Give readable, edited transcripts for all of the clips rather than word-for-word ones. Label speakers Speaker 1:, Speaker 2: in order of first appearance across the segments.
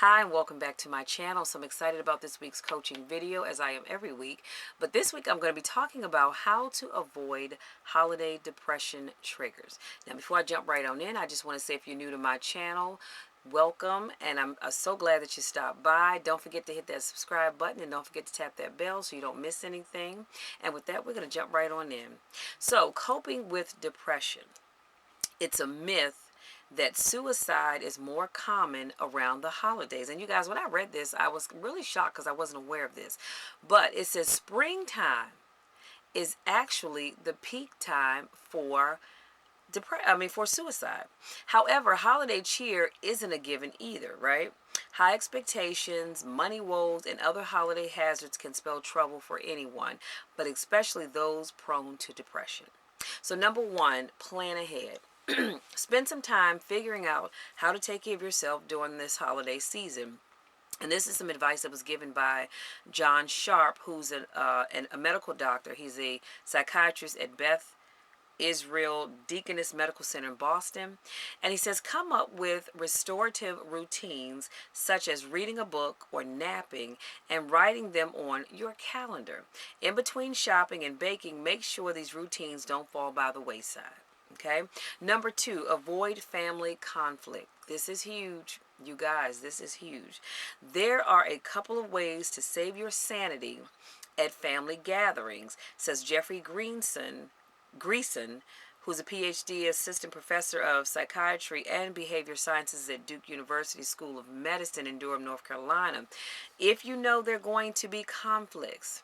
Speaker 1: Hi and welcome back to my channel. So I'm excited about this week's coaching video as I am every week. But this week I'm going to be talking about how to avoid holiday depression triggers. Now before I jump right on in, I just want to say if you're new to my channel, welcome, and I'm so glad that you stopped by. Don't forget to hit that subscribe button and don't forget to tap that bell so you don't miss anything. And with that, we're going to jump right on in. So coping with depression. It's a myth that suicide is more common around the holidays. And you guys, when I read this, I was really shocked because I wasn't aware of this. But it says springtime is actually the peak time for for suicide. However, holiday cheer isn't a given either, right? High expectations, money woes, and other holiday hazards can spell trouble for anyone, but especially those prone to depression. So number one, plan ahead. Spend some time figuring out how to take care of yourself during this holiday season. And this is some advice that was given by John Sharp, who's a medical doctor. He's a psychiatrist at Beth Israel Deaconess Medical Center in Boston. And he says, come up with restorative routines such as reading a book or napping and writing them on your calendar. In between shopping and baking, make sure these routines don't fall by the wayside. Okay. Number two, avoid family conflict. This is huge. You guys, this is huge. There are a couple of ways to save your sanity at family gatherings, says Jeffrey Greason, who's a PhD assistant professor of psychiatry and behavior sciences at Duke University School of Medicine in Durham, North Carolina. If you know there are going to be conflicts,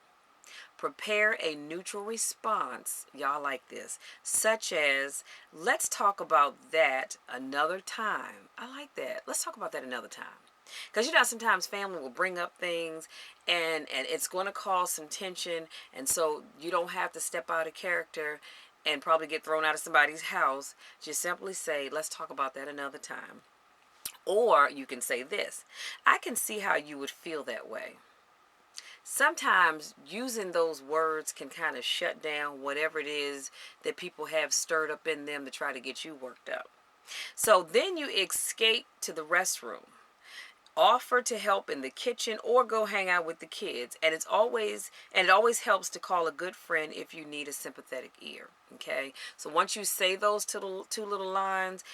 Speaker 1: prepare a neutral response. Y'all like this. Such as, let's talk about that another time. I like that. Let's talk about that another time. Because sometimes family will bring up things and it's going to cause some tension. And so you don't have to step out of character and probably get thrown out of somebody's house. Just simply say, let's talk about that another time. Or you can say this, I can see how you would feel that way. Sometimes using those words can kind of shut down whatever it is that people have stirred up in them to try to get you worked up. So then you escape to the restroom, offer to help in the kitchen, or go hang out with the kids. And it always helps to call a good friend if you need a sympathetic ear. Okay, so once you say those two little lines,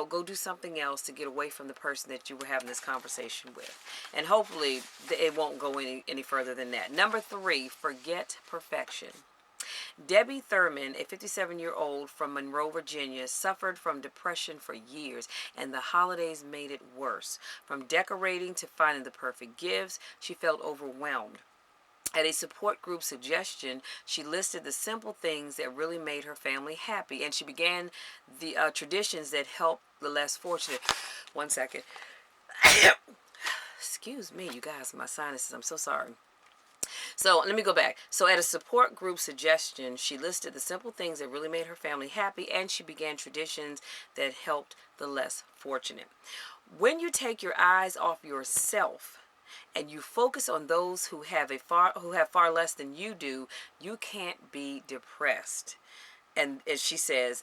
Speaker 1: go do something else to get away from the person that you were having this conversation with. And hopefully it won't go any further than that. Number three, forget perfection. Debbie Thurman, a 57-year-old from Monroe, Virginia, suffered from depression for years, and the holidays made it worse. From decorating to finding the perfect gifts, she felt overwhelmed. At a support group suggestion, she listed the simple things that really made her family happy, and she began the traditions that helped the less fortunate. One second. Excuse me, you guys, my sinuses, I'm so sorry. So let me go back. So at a support group suggestion, she listed the simple things that really made her family happy, and she began traditions that helped the less fortunate. When you take your eyes off yourself and you focus on those who have far less than you do, you can't be depressed. And as she says,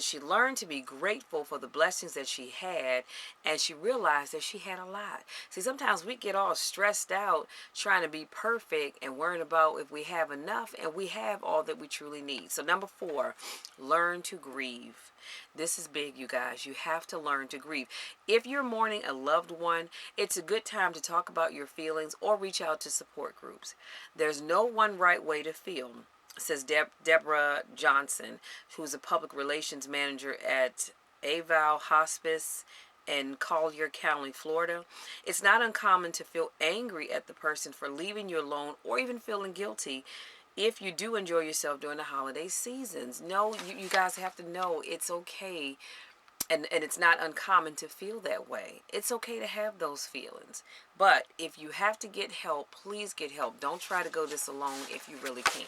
Speaker 1: she learned to be grateful for the blessings that she had, and she realized that she had a lot. See, sometimes we get all stressed out trying to be perfect and worrying about if we have enough, and we have all that we truly need. So number four, learn to grieve. This is big, you guys. You have to learn to grieve. If you're mourning a loved one, it's a good time to talk about your feelings or reach out to support groups. There's no one right way to feel, says Deborah Johnson, who's a public relations manager at Aval Hospice in Collier County, Florida. It's not uncommon to feel angry at the person for leaving you alone or even feeling guilty if you do enjoy yourself during the holiday seasons. No, you guys have to know it's okay. And it's not uncommon to feel that way. It's okay to have those feelings. But if you have to get help, please get help. Don't try to go this alone if you really can't.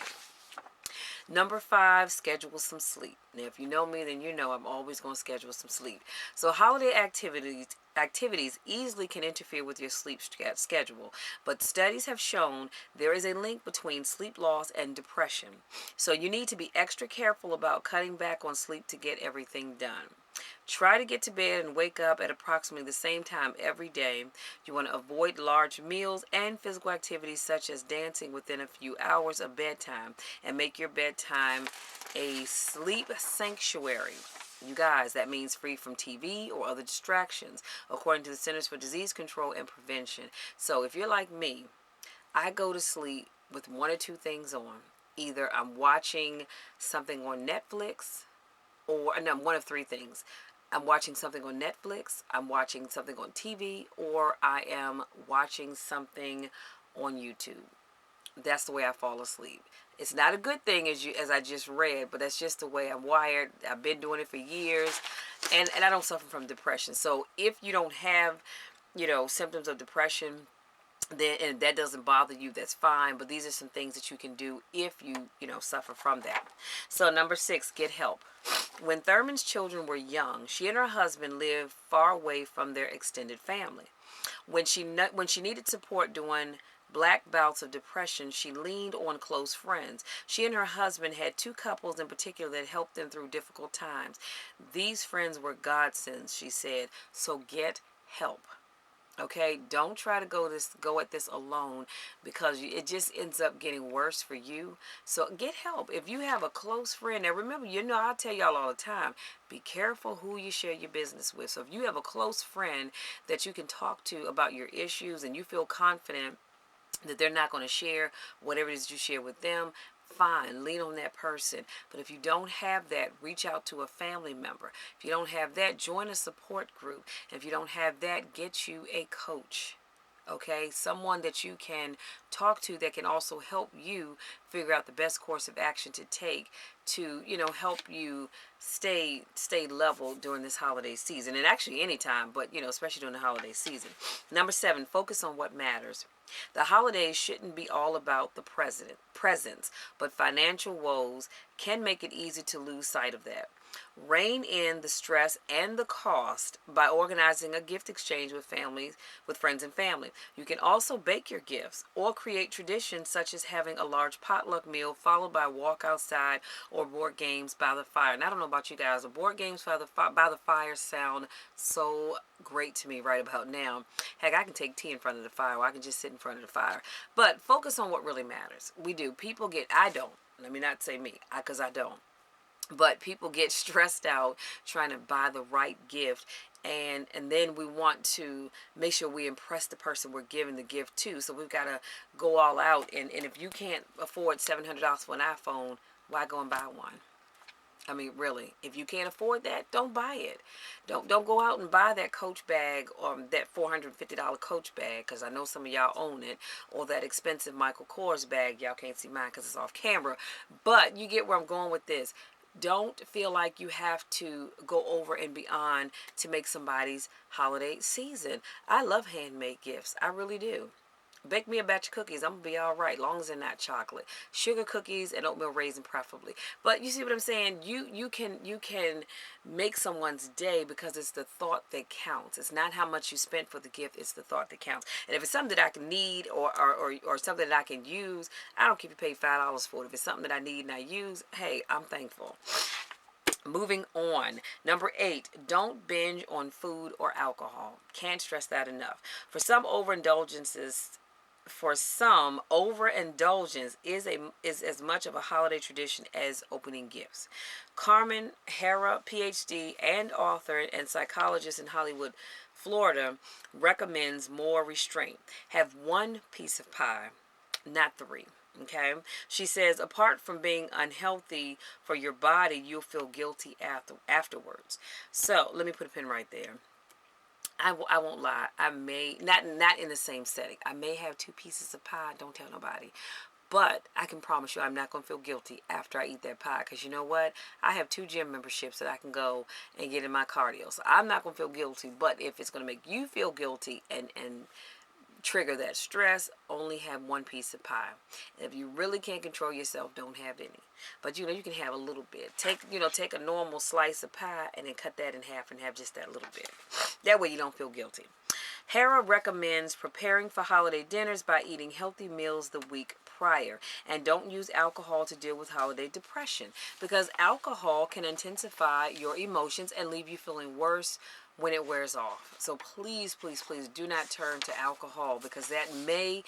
Speaker 1: Number five, schedule some sleep. Now, if you know me, then you know I'm always going to schedule some sleep. So holiday activities easily can interfere with your sleep schedule, but studies have shown there is a link between sleep loss and depression. So you need to be extra careful about cutting back on sleep to get everything done. Try to get to bed and wake up at approximately the same time every day. You want to avoid large meals and physical activities such as dancing within a few hours of bedtime, and make your bedtime a sleep sanctuary. You guys, that means free from TV or other distractions, according to the Centers for Disease Control and Prevention. So if you're like me, I go to sleep with one or two things on. Either I'm watching something on Netflix, or no, one of three things. I'm watching something on Netflix, I'm watching something on TV, or I am watching something on YouTube. That's the way I fall asleep. It's not a good thing, as I just read, but that's just the way I'm wired. I've been doing it for years, and I don't suffer from depression. So if you don't have, symptoms of depression, then, and that doesn't bother you, that's fine. But these are some things that you can do if you suffer from that. So number 6, get help. When Thurman's children were young, she and her husband lived far away from their extended family. When she needed support during black bouts of depression, she leaned on close friends. She and her husband had two couples in particular that helped them through difficult times. These friends were godsends, she said. So get help. Okay, don't try to go at this alone, because it just ends up getting worse for you. So get help. If you have a close friend, and remember, I tell y'all all the time, be careful who you share your business with. So if you have a close friend that you can talk to about your issues, and you feel confident that they're not going to share whatever it is you share with them, fine, lean on that person. But if you don't have that, reach out to a family member. If you don't have that, join a support group. And if you don't have that, get you a coach. Okay, someone that you can talk to that can also help you figure out the best course of action to take to help you stay level during this holiday season, and actually anytime, but especially during the holiday season. Number 7, focus on what matters. The holidays shouldn't be all about the presents, but financial woes can make it easy to lose sight of that. Rein in the stress and the cost by organizing a gift exchange with friends and family. You can also bake your gifts or create traditions such as having a large potluck meal followed by a walk outside or board games by the fire. And I don't know about you guys, but board games by the fire sound so great to me right about now. Heck, I can take tea in front of the fire, or I can just sit in front of the fire. But focus on what really matters. I don't. Let me not say me, because I don't. But people get stressed out trying to buy the right gift, and then we want to make sure we impress the person we're giving the gift to. So we've got to go all out, and if you can't afford $700 for an iPhone, why go and buy one? I mean, really, if you can't afford that, don't buy it. Don't go out and buy that Coach bag, or that $450 Coach bag, because I know some of y'all own it, or that expensive Michael Kors bag. Y'all can't see mine because it's off camera, but you get where I'm going with this. Don't feel like you have to go over and beyond to make somebody's holiday season. I love handmade gifts. I really do. Bake me a batch of cookies. I'm going to be all right, long as they're not chocolate. Sugar cookies and oatmeal raisin preferably. But you see what I'm saying? You can make someone's day, because it's the thought that counts. It's not how much you spent for the gift. It's the thought that counts. And if it's something that I can need, or something that I can use, I don't care if you pay $5 for it. If it's something that I need and I use, hey, I'm thankful. Moving on. Number 8, don't binge on food or alcohol. Can't stress that enough. For some, overindulgence is as much of a holiday tradition as opening gifts. Carmen Hera, PhD and author and psychologist in Hollywood, Florida, recommends more restraint. Have one piece of pie, not 3. Okay, she says, apart from being unhealthy for your body, you'll feel guilty afterwards. So let me put a pin right there. I won't lie. I may not in the same setting. I may have 2 pieces of pie. Don't tell nobody. But I can promise you I'm not going to feel guilty after I eat that pie. Because you know what? I have 2 gym memberships that I can go and get in my cardio. So I'm not going to feel guilty. But if it's going to make you feel guilty and trigger that stress, only have 1 piece of pie. And if you really can't control yourself, don't have any. But you can have a little bit. Take a normal slice of pie and then cut that in half and have just that little bit. That way you don't feel guilty. Hera recommends preparing for holiday dinners by eating healthy meals the week prior. And don't use alcohol to deal with holiday depression, because alcohol can intensify your emotions and leave you feeling worse when it wears off. So please, please, please do not turn to alcohol, because that may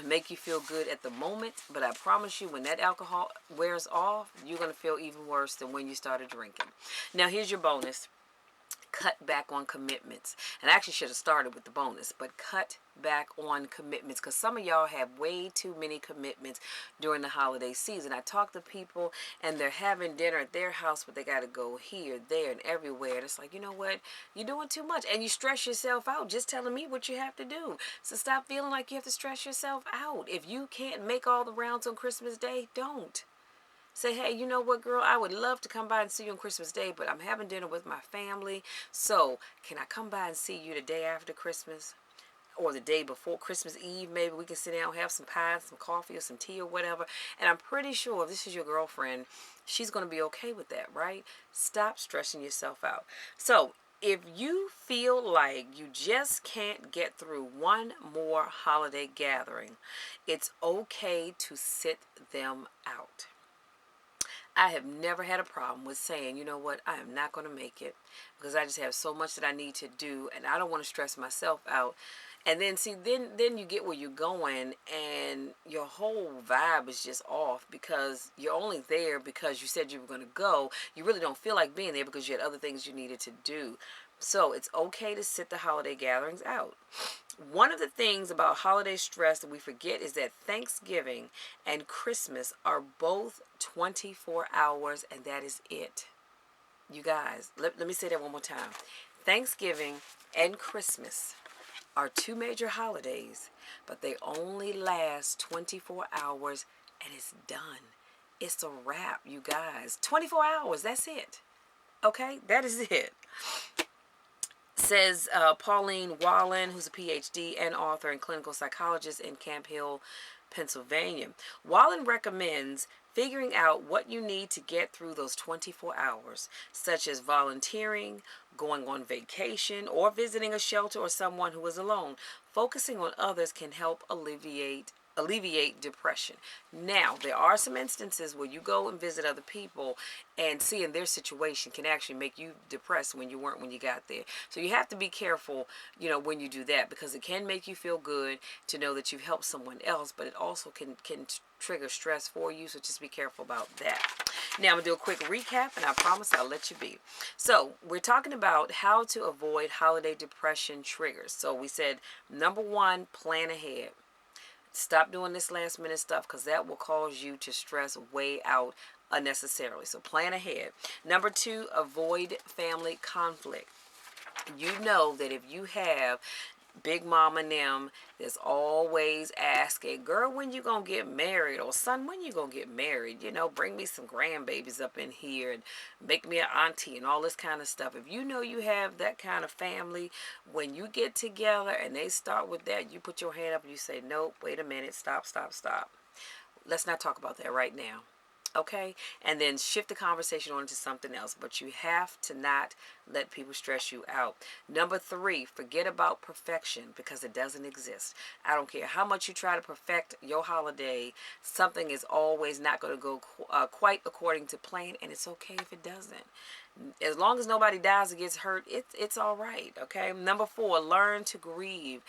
Speaker 1: make you feel good at the moment, but I promise you, when that alcohol wears off, you're going to feel even worse than when you started drinking. Now, here's your bonus. Cut back on commitments. And I actually should have started with the bonus, but cut back on commitments, because some of y'all have way too many commitments during the holiday season. I talk to people and they're having dinner at their house, but they got to go here, there, and everywhere. And it's like, you know what? You're doing too much, and you stress yourself out just telling me what you have to do. So stop feeling like you have to stress yourself out. If you can't make all the rounds on Christmas Day, don't. Say, hey, you know what, girl? I would love to come by and see you on Christmas Day, but I'm having dinner with my family. So can I come by and see you the day after Christmas? Or the day before Christmas Eve? Maybe we can sit down, have some pie, some coffee, or some tea or whatever. And I'm pretty sure if this is your girlfriend, she's going to be okay with that, right? Stop stressing yourself out. So if you feel like you just can't get through one more holiday gathering, it's okay to sit them out. I have never had a problem with saying, you know what, I am not going to make it, because I just have so much that I need to do, and I don't want to stress myself out. And then see, then you get where you're going, and your whole vibe is just off, because you're only there because you said you were going to go. You really don't feel like being there because you had other things you needed to do. So it's okay to sit the holiday gatherings out. One of the things about holiday stress that we forget is that Thanksgiving and Christmas are both 24 hours, and that is it. You guys, let me say that one more time. Thanksgiving and Christmas are two major holidays, but they only last 24 hours, and it's done. It's a wrap, you guys. 24 hours, that's it. Okay, that is it. Says Pauline Wallen, who's a PhD and author and clinical psychologist in Camp Hill, Pennsylvania. Wallen recommends figuring out what you need to get through those 24 hours, such as volunteering, going on vacation, or visiting a shelter or someone who is alone. Focusing on others can help alleviate depression. Now, there are some instances where you go and visit other people, and seeing their situation can actually make you depressed when you weren't when you got there. So you have to be careful, when you do that, because it can make you feel good to know that you've helped someone else, but it also can trigger stress for you, so just be careful about that. Now, I'm going to do a quick recap, and I promise I'll let you be. So, we're talking about how to avoid holiday depression triggers. So, we said, number one, plan ahead. Stop doing this last minute stuff, because that will cause you to stress way out unnecessarily. So plan ahead. Number two, avoid family conflict. You know that if you have Big Mama and them that's always asking, girl, when you gonna get married? Or son, when you gonna get married? Bring me some grandbabies up in here and make me an auntie and all this kind of stuff. If you know you have that kind of family, when you get together and they start with that, you put your hand up and you say, nope, wait a minute, stop. Let's not talk about that right now. Okay? And then shift the conversation on to something else. But you have to not let people stress you out. Number three, forget about perfection, because it doesn't exist. I don't care how much you try to perfect your holiday, something is always not going to go quite according to plan, and it's okay if it doesn't. As long as nobody dies or gets hurt, it's all right, okay? Number four, learn to grieve.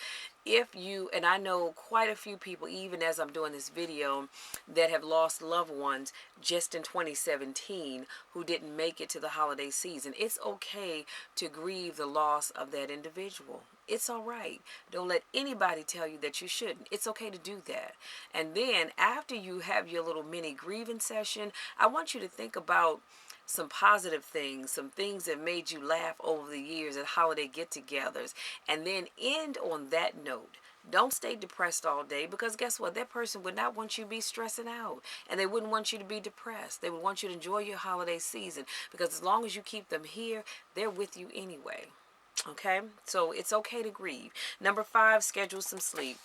Speaker 1: And I know quite a few people, even as I'm doing this video, that have lost loved ones just in 2017 who didn't make it to the holiday season. It's okay to grieve the loss of that individual. It's all right. Don't let anybody tell you that you shouldn't. It's okay to do that. And then after you have your little mini grieving session, I want you to think about some positive things, some things that made you laugh over the years at holiday get-togethers, and then end on that note. Don't stay depressed all day, because guess what? That person would not want you to be stressing out, and they wouldn't want you to be depressed. They would want you to enjoy your holiday season, because as long as you keep them here, they're with you anyway. Okay? So it's okay to grieve. Number five, schedule some sleep.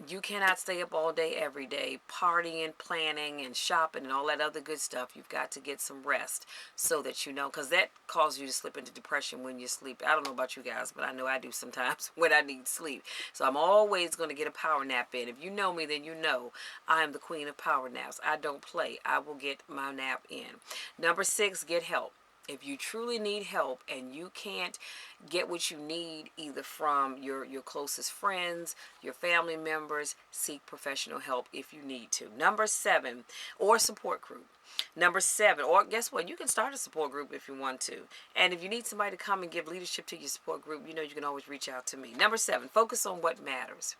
Speaker 1: You cannot stay up all day every day partying, planning, and shopping and all that other good stuff. You've got to get some rest so that you know, because that causes you to slip into depression when you sleep. I don't know about you guys, but I know I do sometimes when I need sleep. So I'm always going to get a power nap in. If you know me, then you know I am the queen of power naps. I don't play. I will get my nap in. Number 6, get help. If you truly need help and you can't get what you need either from your closest friends, your family members, seek professional help if you need to. Number 7, or support group. Number 7, or guess what? You can start a support group if you want to. And if you need somebody to come and give leadership to your support group, you know you can always reach out to me. Number 7, focus on what matters.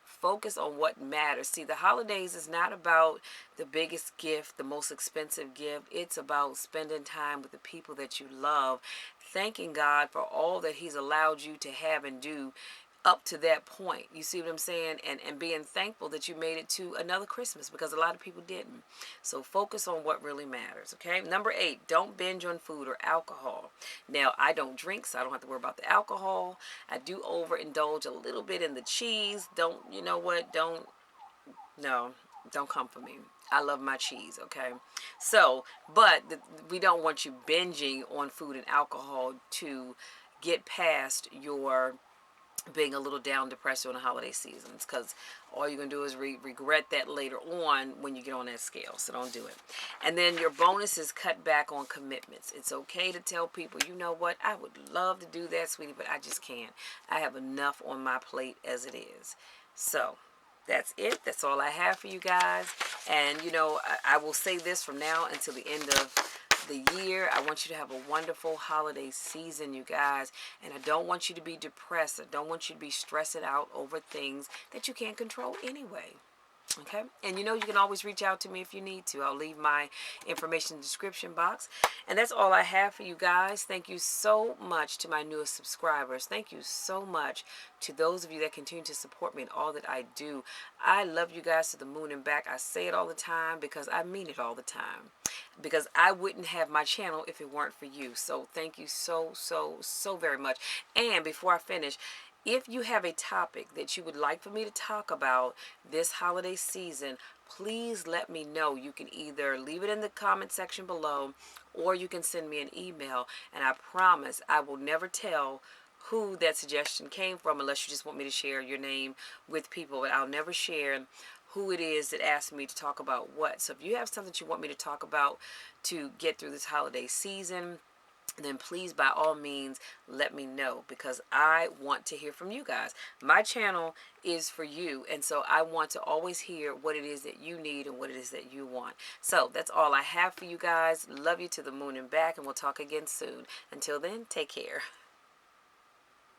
Speaker 1: Focus on what matters. See, the holidays is not about the biggest gift, the most expensive gift. It's about spending time with the people that you love, thanking God for all that He's allowed you to have and do up to that point. You see what I'm saying? And being thankful that you made it to another Christmas, because a lot of people didn't. So focus on what really matters, okay? Number 8, don't binge on food or alcohol. Now, I don't drink, so I don't have to worry about the alcohol. I do overindulge a little bit in the cheese. Don't, you know what? No, don't come for me. I love my cheese, okay? So, but we don't want you binging on food and alcohol to get past your being a little down, depressed during the holiday seasons, because all you're going to do is regret that later on when you get on that scale. So don't do it. And then your bonus is cut back on commitments. It's okay to tell people, you know what, I would love to do that, sweetie, but I just can't. I have enough on my plate as it is. So that's it. That's all I have for you guys. And, you know, I will say this from now until the end of the year. I want you to have a wonderful holiday season, you guys. And I don't want you to be depressed. I don't want you to be stressing out over things that you can't control anyway. Okay, and you know you can always reach out to me if you need to. I'll leave my information in the description box. And that's all I have for you guys. Thank you so much to my newest subscribers. Thank you so much to those of you that continue to support me in all that I do. I love you guys to the moon and back. I say it all the time because I mean it all the time. Because I wouldn't have my channel if it weren't for you. So thank you so very much. And before I finish, if you have a topic that you would like for me to talk about this holiday season, please let me know. You can either leave it in the comment section below or you can send me an email. And I promise I will never tell who that suggestion came from unless you just want me to share your name with people. But I'll never share who it is that asked me to talk about what. So if you have something that you want me to talk about to get through this holiday season, then please, by all means, let me know, because I want to hear from you guys. My channel is for you, and so I want to always hear what it is that you need and what it is that you want. So that's all I have for you guys. Love you to the moon and back, and we'll talk again soon. Until then, take care.